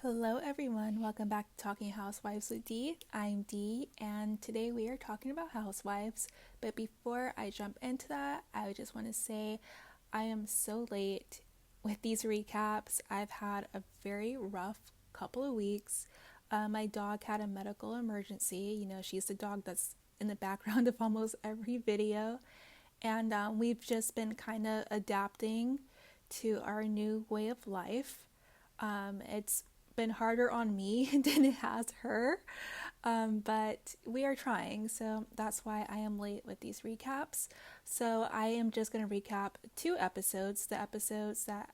Hello, everyone. Welcome back to Talking Housewives with Dee. I'm Dee, and today we are talking about housewives. But before I jump into that, I just want to say I am so late with these recaps. I've had a very rough couple of weeks. My dog had a medical emergency. She's the dog that's in the background of almost every video. And we've just been kind of adapting to our new way of life. It's been harder on me than it has her, but we are trying, so that's why I am late with these recaps. So I am just going to recap two episodes, the episodes that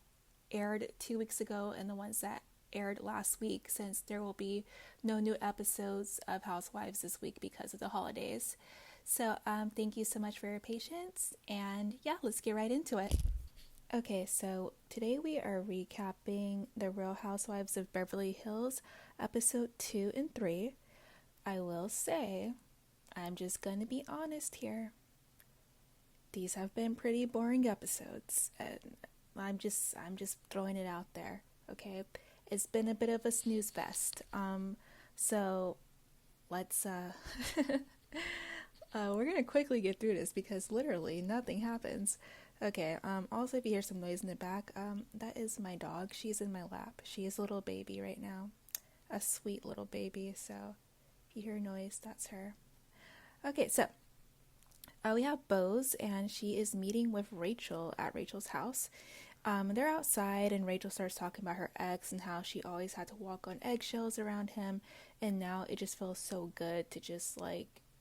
aired 2 weeks ago and the ones that aired last week, since there will be no new episodes of Housewives this week because of the holidays. So thank you so much for your patience, and yeah, let's get right into it. Okay, so today we are recapping the Real Housewives of Beverly Hills, episode 2 and 3. I will say, I'm just going to be honest here. These have been pretty boring episodes, and I'm just throwing it out there, okay? It's been a bit of a snooze fest. So let's we're going to quickly get through this because literally nothing happens. Okay, also if you hear some noise in the back, that is my dog. She's in my lap. She is a little baby right now. A sweet little baby, so if you hear noise, that's her. Okay, so we have Bose, and she is meeting with Rachel at Rachel's house. They're outside, and Rachel starts talking about her ex and how she always had to walk on eggshells around him, and now it just feels so good to just,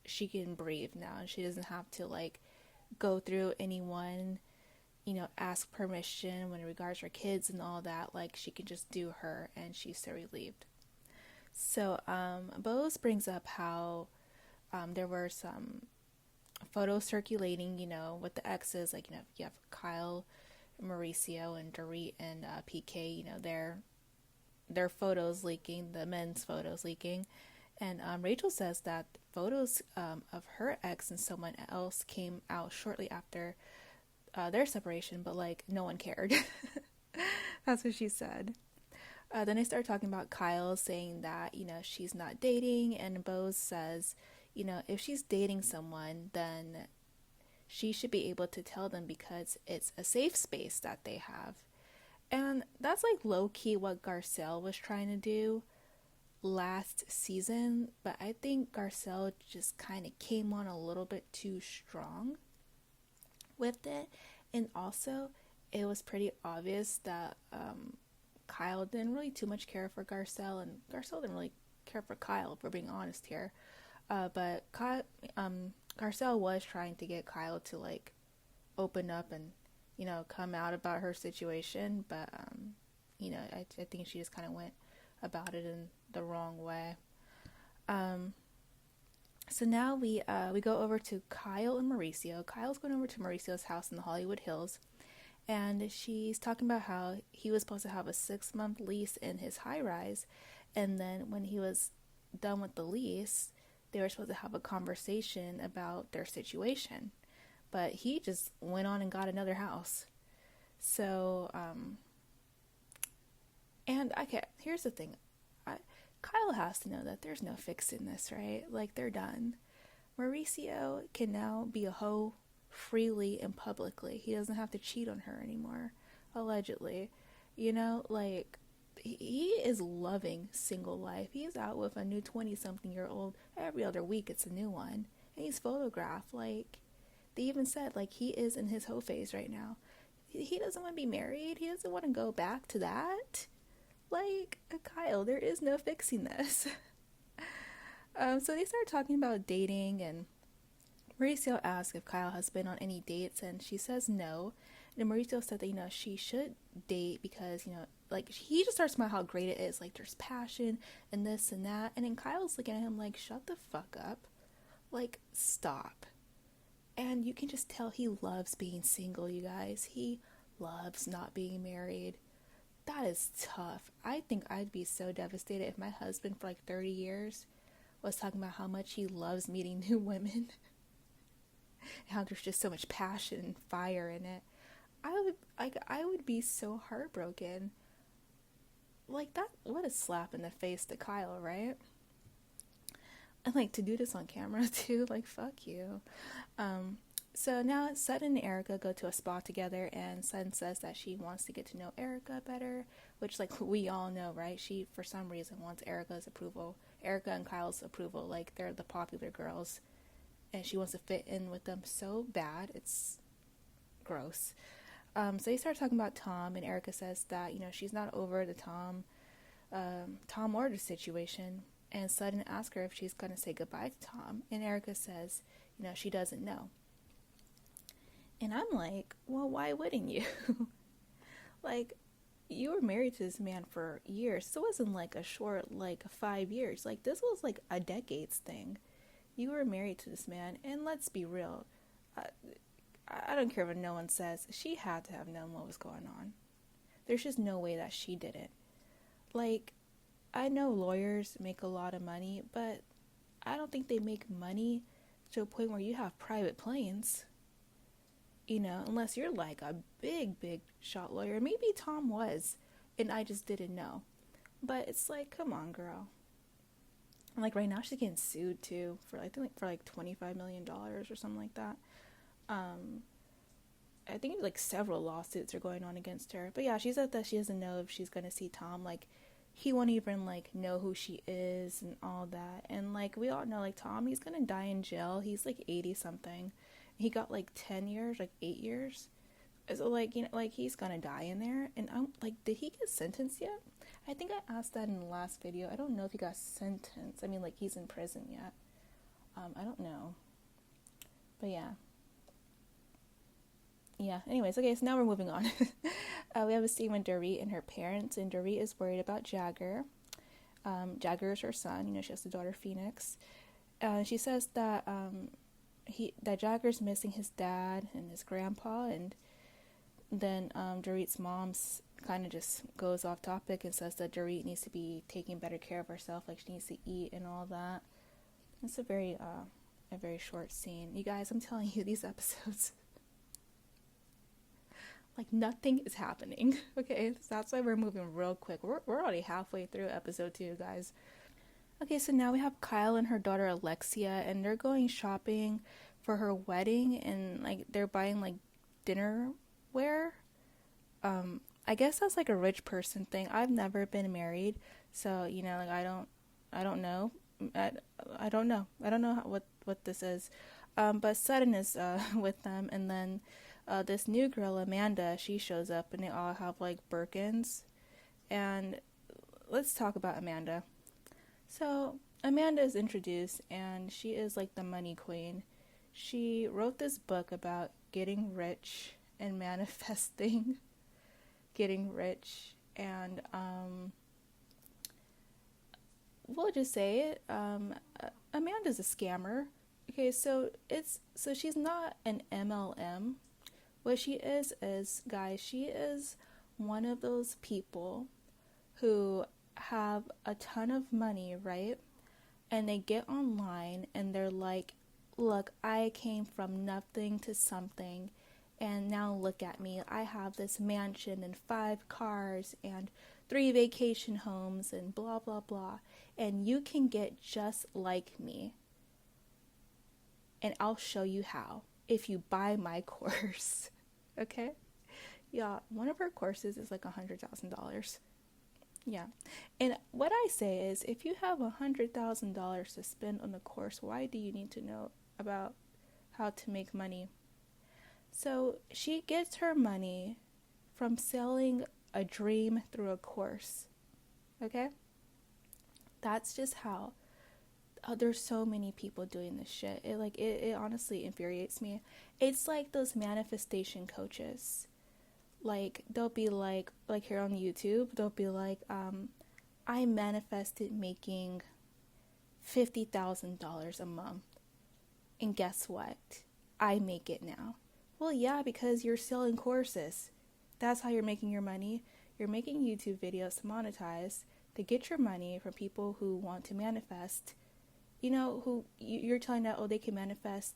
she can breathe now, and she doesn't have to, go through anyone, ask permission when it regards her kids and all that. She can just do her, and she's so relieved. So Bose brings up how there were some photos circulating, with the exes, you have Kyle, Mauricio, and Dorit and PK, their photos leaking, the men's photos leaking. And Rachel says that photos of her ex and someone else came out shortly after their separation, but no one cared. That's what she said. Then they start talking about Kyle, saying that she's not dating, and Bose says if she's dating someone, then she should be able to tell them because it's a safe space that they have. And that's low-key what Garcelle was trying to do last season, but I think Garcelle just kind of came on a little bit too strong with it. And also, it was pretty obvious that Kyle didn't really too much care for Garcelle, and Garcelle didn't really care for Kyle, if we're being honest here. But Garcelle was trying to get Kyle to open up and come out about her situation, but I think she just kind of went about it in the wrong way. So now we go over to Kyle and Mauricio. Kyle's going over to Mauricio's house in the Hollywood Hills, and she's talking about how he was supposed to have a 6-month lease in his high-rise, and then when he was done with the lease, they were supposed to have a conversation about their situation, but he just went on and got another house. So, and okay, here's the thing. Kyle has to know that there's no fixing this, right? They're done. Mauricio can now be a hoe freely and publicly. He doesn't have to cheat on her anymore, allegedly. He is loving single life. He's out with a new 20-something-year-old. Every other week it's a new one. And he's photographed. They even said, he is in his hoe phase right now. He doesn't want to be married. He doesn't want to go back to that. Kyle, there is no fixing this. So they started talking about dating, and Mauricio asked if Kyle has been on any dates, and she says no. And Mauricio said that, she should date because, he just starts about how great it is. There's passion and this and that. And then Kyle's looking at him shut the fuck up. Stop. And you can just tell he loves being single, you guys. He loves not being married. That is tough. I think I'd be so devastated if my husband for 30 years was talking about how much he loves meeting new women. How there's just so much passion and fire in it. I would be so heartbroken. like that, what a slap in the face to Kyle, right? And like to do this on camera too, like fuck you. Um, so now Sutton and Erica go to a spa together, and Sutton says that she wants to get to know Erica better, which like we all know, right? She for some reason wants Erica and Kyle's approval, like they're the popular girls, and she wants to fit in with them so bad. It's gross. So they start talking about Tom, and Erica says that she's not over the Tom or the situation. And Sutton asks her if she's gonna say goodbye to Tom, and Erica says, she doesn't know. And I'm like, well, why wouldn't you? Like, you were married to this man for years. So it wasn't like a short, like 5 years. Like, this was like a decades thing. You were married to this man, and let's be real. I, I don't care what no one says. She had to have known what was going on. There's just no way that she didn't. Like, I know lawyers make a lot of money, but I don't think they make money to a point where you have private planes. Unless you're like a big shot lawyer. Maybe Tom was, and I just didn't know. But it's like, come on, girl. And like right now she's getting sued too for I think for like $25 million or something like that. I think like several lawsuits are going on against her. But yeah, she said that she doesn't know if she's gonna see Tom. Like, he won't even like know who she is and all that. And like we all know, like Tom, he's gonna die in jail. He's like 80 something. He got like 10 years, like 8 years. So like like he's gonna die in there. And I'm like, did he get sentenced yet? I think I asked that in the last video. I don't know if he got sentenced. I mean, like, he's in prison yet. I don't know. But yeah. Anyways, okay, so now we're moving on. We have a scene with Dorit and her parents, and Dorit is worried about Jagger. Jagger is her son. She has a daughter, Phoenix. She says that that Jagger's missing his dad and his grandpa, and then Dorit's mom's kind of just goes off topic and says that Dorit needs to be taking better care of herself, like she needs to eat and all that. It's a very short scene. You guys, I'm telling you, these episodes, like nothing is happening. Okay, so that's why we're moving real quick. We're already halfway through episode 2, guys. Okay, so now we have Kyle and her daughter Alexia, and they're going shopping for her wedding, and like they're buying like dinnerware. I guess that's like a rich person thing. I've never been married, so like I don't know. I don't know. I don't know what this is. But Sutton is with them, and then this new girl Amanda, she shows up, and they all have like Birkins. And let's talk about Amanda. So Amanda is introduced, and she is like the money queen. She wrote this book about getting rich and manifesting getting rich, and we'll just say it, Amanda's a scammer. Okay, so she's not an MLM. What she is guys, she is one of those people who have a ton of money, right? And they get online and they're like, look, I came from nothing to something, and now look at me. I have this mansion and 5 cars and 3 vacation homes and blah, blah, blah. And you can get just like me. And I'll show you how if you buy my course. Okay? Yeah, one of her courses is like $100,000. Yeah. And what I say is, if you have $100,000 to spend on the course, why do you need to know about how to make money? So she gets her money from selling a dream through a course. Okay? That's just how. There's so many people doing this shit. It honestly infuriates me. It's like those manifestation coaches. Like, they'll be like here on YouTube, they'll be like, I manifested making $50,000 a month. And guess what? I make it now. Well, yeah, because you're selling courses. That's how you're making your money. You're making YouTube videos to monetize, to get your money from people who want to manifest. Who you're telling that, they can manifest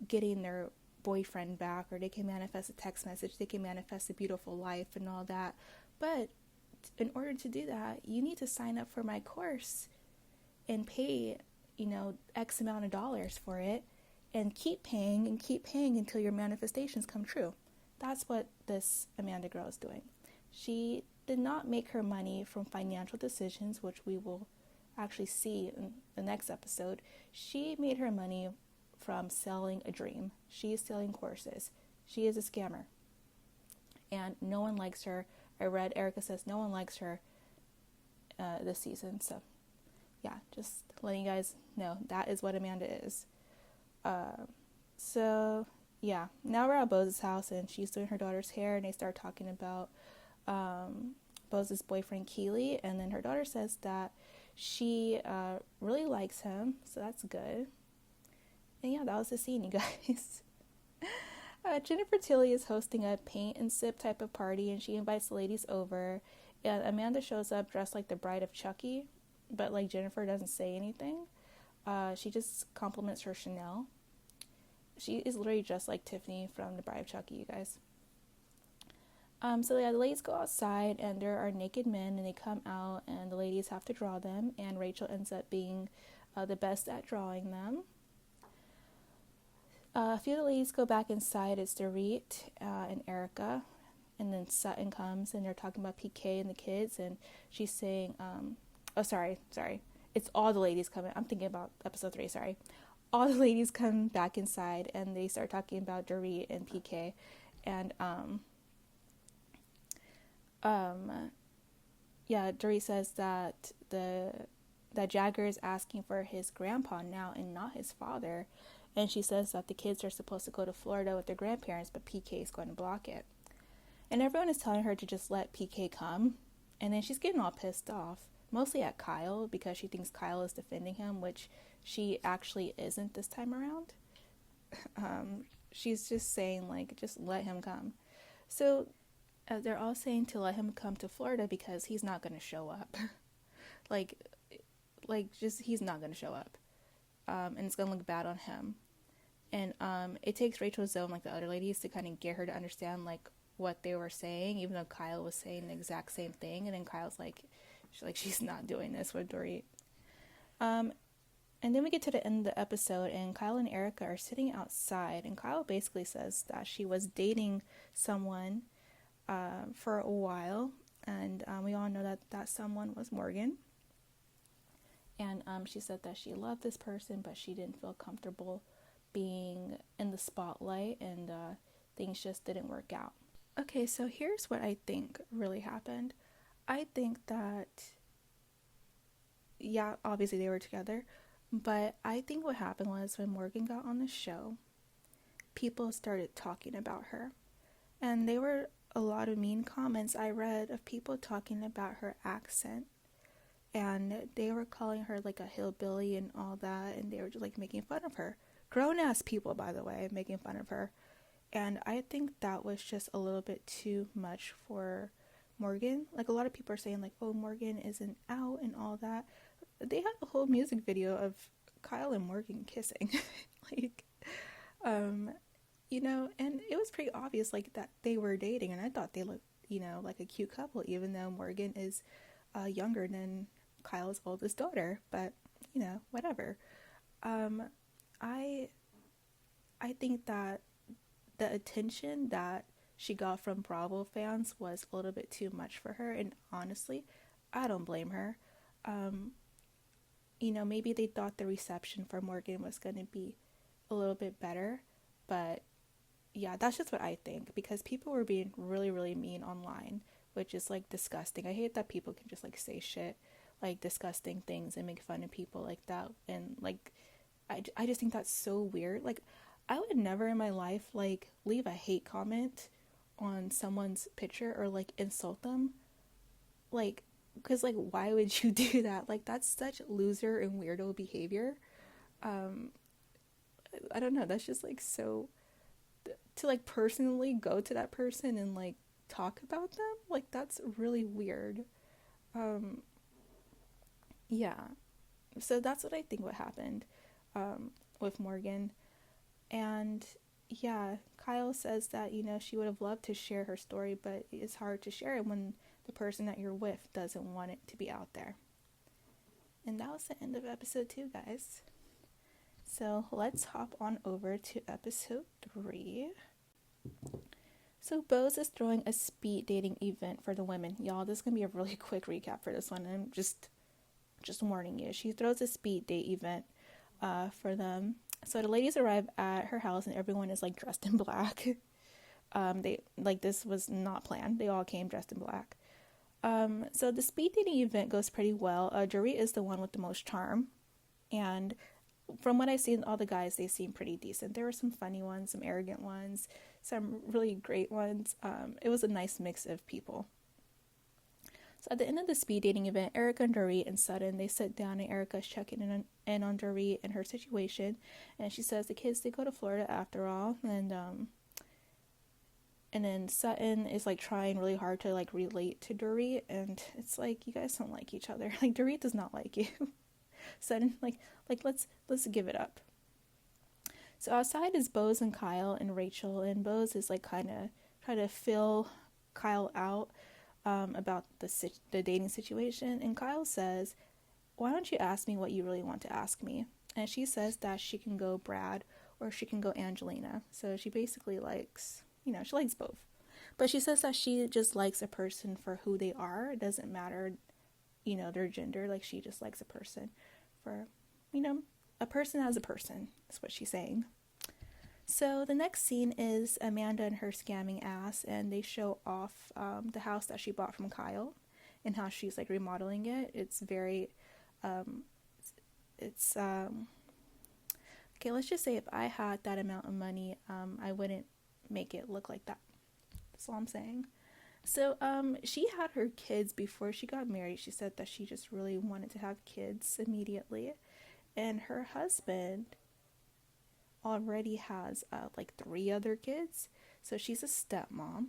getting their boyfriend back, or they can manifest a text message, they can manifest a beautiful life and all that. But in order to do that, you need to sign up for my course and pay, X amount of dollars for it, and keep paying until your manifestations come true. That's what this Amanda girl is doing. She did not make her money from financial decisions, which we will actually see in the next episode. She made her money from selling a dream. She is selling courses. She is a scammer. And no one likes her. I read Erica says no one likes her this season. So, yeah, just letting you guys know that is what Amanda is. So, yeah, now we're at Bose's house and she's doing her daughter's hair, and they start talking about Bose's boyfriend Keely, and then her daughter says that she really likes him, so that's good. And yeah, that was the scene, you guys. Jennifer Tilly is hosting a paint and sip type of party, and she invites the ladies over, and Amanda shows up dressed like the bride of Chucky, but like Jennifer doesn't say anything. She just compliments her Chanel. She is literally just like Tiffany from the Bride of Chucky, you guys. So yeah, the ladies go outside and there are naked men, and they come out and the ladies have to draw them, and Rachel ends up being the best at drawing them. A few of the ladies go back inside. It's Dorit and Erica, and then Sutton comes and they're talking about PK and the kids, and she's saying, sorry, it's all the ladies coming. I'm thinking about episode 3, sorry. All the ladies come back inside and they start talking about Dorit and PK, and Dorit says that that Jagger is asking for his grandpa now and not his father, and she says that the kids are supposed to go to Florida with their grandparents, but PK is going to block it. And everyone is telling her to just let PK come, and then she's getting all pissed off, mostly at Kyle, because she thinks Kyle is defending him, which she actually isn't this time around. She's just saying, like, just let him come. So they're all saying to let him come to Florida because he's not going to show up. just he's not going to show up. And it's going to look bad on him. And it takes Rachel Zoe, like the other ladies, to kind of get her to understand, like, what they were saying, even though Kyle was saying the exact same thing. And then Kyle's like, she's not doing this with Dorit. And then we get to the end of the episode, and Kyle and Erica are sitting outside, and Kyle basically says that she was dating someone for a while, and we all know that someone was Morgan. And she said that she loved this person, but she didn't feel comfortable being in the spotlight, and things just didn't work out. Okay, so here's what I think really happened. I think that, yeah, obviously they were together, but I think what happened was when Morgan got on the show, people started talking about her. And there were a lot of mean comments I read of people talking about her accent. And they were calling her like a hillbilly and all that, and they were just like making fun of her. Grown-ass people, by the way, making fun of her. And I think that was just a little bit too much for Morgan. Like, a lot of people are saying, like, oh, Morgan isn't out and all that. They had a whole music video of Kyle and Morgan kissing. And it was pretty obvious, like, that they were dating. And I thought they looked, like a cute couple, even though Morgan is younger than Kyle's oldest daughter. But, whatever. I think that the attention that she got from Bravo fans was a little bit too much for her, and honestly, I don't blame her. Maybe they thought the reception for Morgan was going to be a little bit better, but yeah, that's just what I think, because people were being really, really mean online, which is like disgusting. I hate that people can just like say shit, like disgusting things, and make fun of people like that, and like I just think that's so weird. Like, I would never in my life, like, leave a hate comment on someone's picture or, like, insult them. Like, because, like, why would you do that? Like, that's such loser and weirdo behavior. I don't know. That's just, like, so... To, like, personally go to that person and, like, talk about them? Like, that's really weird. Yeah. So that's what I think what happened with Morgan. And yeah, Kyle says that, she would have loved to share her story, but it's hard to share it when the person that you're with doesn't want it to be out there. And that was the end of episode 2, guys. So let's hop on over to episode 3. So Bose is throwing a speed dating event for the women. Y'all, this is going to be a really quick recap for this one. I'm just warning you. She throws a speed date event for them. So the ladies arrive at her house and everyone is like dressed in black. This was not planned. They all came dressed in black. So the speed dating event goes pretty well. Dorit is the one with the most charm. And from what I've seen, all the guys, they seem pretty decent. There were some funny ones, some arrogant ones, some really great ones. It was a nice mix of people. So at the end of the speed dating event, Erica and Dorit and Sutton, they sit down and Erica's checking in on Dorit and her situation. And she says the kids, they go to Florida after all. And then Sutton is like trying really hard to like relate to Dorit, and it's like, you guys don't like each other. Like, Dorit does not like you. Sutton, like let's give it up. So outside is Bose and Kyle and Rachel, and Bose is like kind of trying to fill Kyle out about the dating situation, and Kyle says, "Why don't you ask me what you really want to ask me?" And she says that she can go Brad or she can go Angelina. So she basically likes, she likes both. But she says that she just likes a person for who they are. It doesn't matter, their gender. Like, she just likes a person for, a person as a person. That's what she's saying. So the next scene is Amanda and her scamming ass, and they show off the house that she bought from Kyle and how she's like remodeling it. It's very, okay, let's just say if I had that amount of money, I wouldn't make it look like that. That's all I'm saying. So she had her kids before she got married. She said that she just really wanted to have kids immediately, and her husband already has like 3 other kids. So she's a stepmom,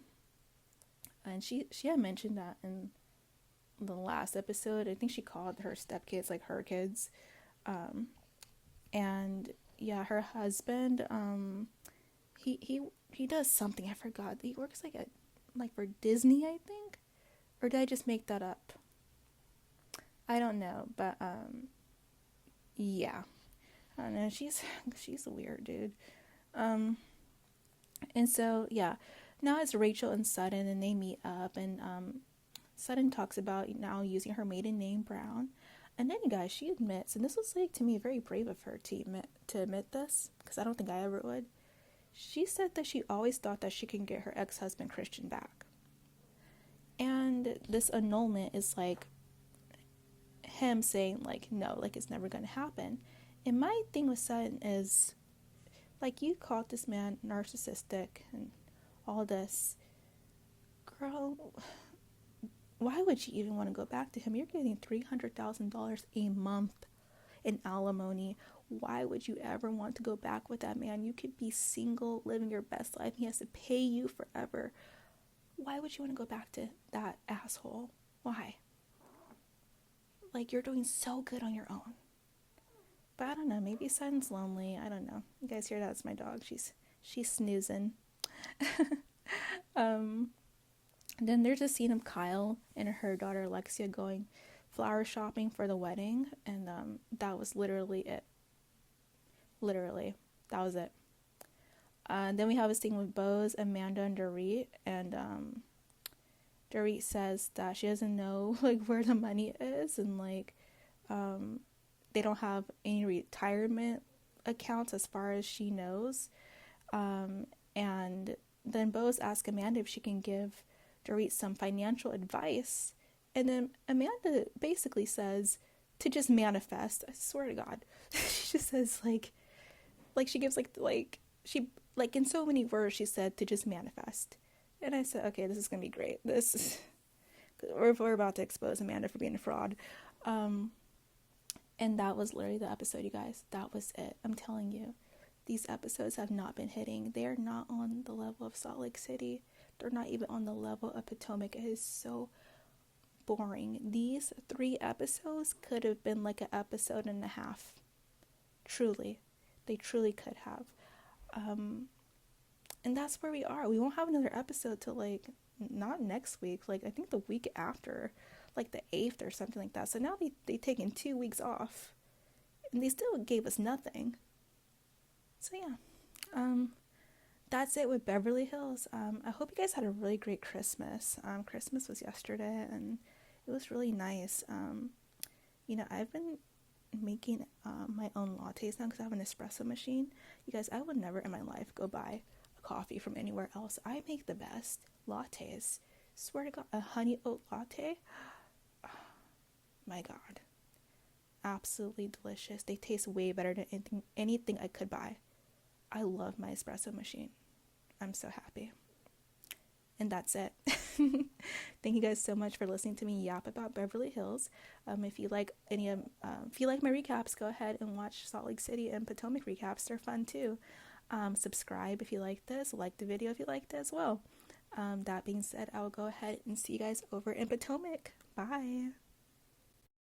and she had mentioned that in the last episode. I think she called her stepkids like her kids. And yeah, her husband, he does something, I forgot. He works like for Disney, I think, or did I just make that up? I don't know, but yeah, I don't know. She's a weird dude. And so yeah, now it's Rachel and Sutton, and they meet up, and Sutton talks about now using her maiden name Brown. And then, guys, she admits, and this was like to me very brave of her to admit this, because I don't think I ever would. She said that she always thought that she can get her ex-husband Christian back. And this annulment is like him saying like, no, like it's never going to happen. And my thing with Sutton is, like, you called this man narcissistic and all this. Girl, why would you even want to go back to him? You're getting $300,000 a month in alimony. Why would you ever want to go back with that man? You could be single, living your best life. He has to pay you forever. Why would you want to go back to that asshole? Why? Like, you're doing so good on your own. But I don't know. Maybe Sutton's lonely. I don't know. You guys hear that? It's my dog. She's snoozing. Then there's a scene of Kyle and her daughter Alexia going flower shopping for the wedding, and that was literally it. Literally, that was it. Then we have a scene with Bose, Amanda, and Dorit, and Dorit says that she doesn't know like where the money is, and like they don't have any retirement accounts as far as she knows. And then Bose asks Amanda if she can give Dorit some financial advice, and then Amanda basically says to just manifest. I swear to God. She just says like she gives she in so many words she said to just manifest. And I said, okay, this is gonna be great. We're about to expose Amanda for being a fraud. And that was literally the episode, you guys. That was it. I'm telling you, these episodes have not been hitting. They are not on the level of Salt Lake City. They're not even on the level of Potomac. It is so boring. These 3 episodes could have been like an episode and a half. Truly. They truly could have. And that's where we are. We won't have another episode till like not next week, like I think the week after, like the 8th or something like that. So now they taken 2 weeks off, and they still gave us nothing. So yeah, that's it with Beverly Hills. I hope you guys had a really great Christmas. Christmas was yesterday, and it was really nice. I've been making my own lattes now because I have an espresso machine. You guys, I would never in my life go buy a coffee from anywhere else. I make the best lattes. Swear to God, a honey oat latte. My God, absolutely delicious. They taste way better than anything I could buy. I love my espresso machine. I'm so happy. And that's it. Thank you guys so much for listening to me yap about Beverly Hills. If you like if you like my recaps, go ahead and watch Salt Lake City and Potomac recaps. They're fun too. Subscribe if you like this. Like the video if you liked it as well. That being said, I will go ahead and see you guys over in Potomac. Bye.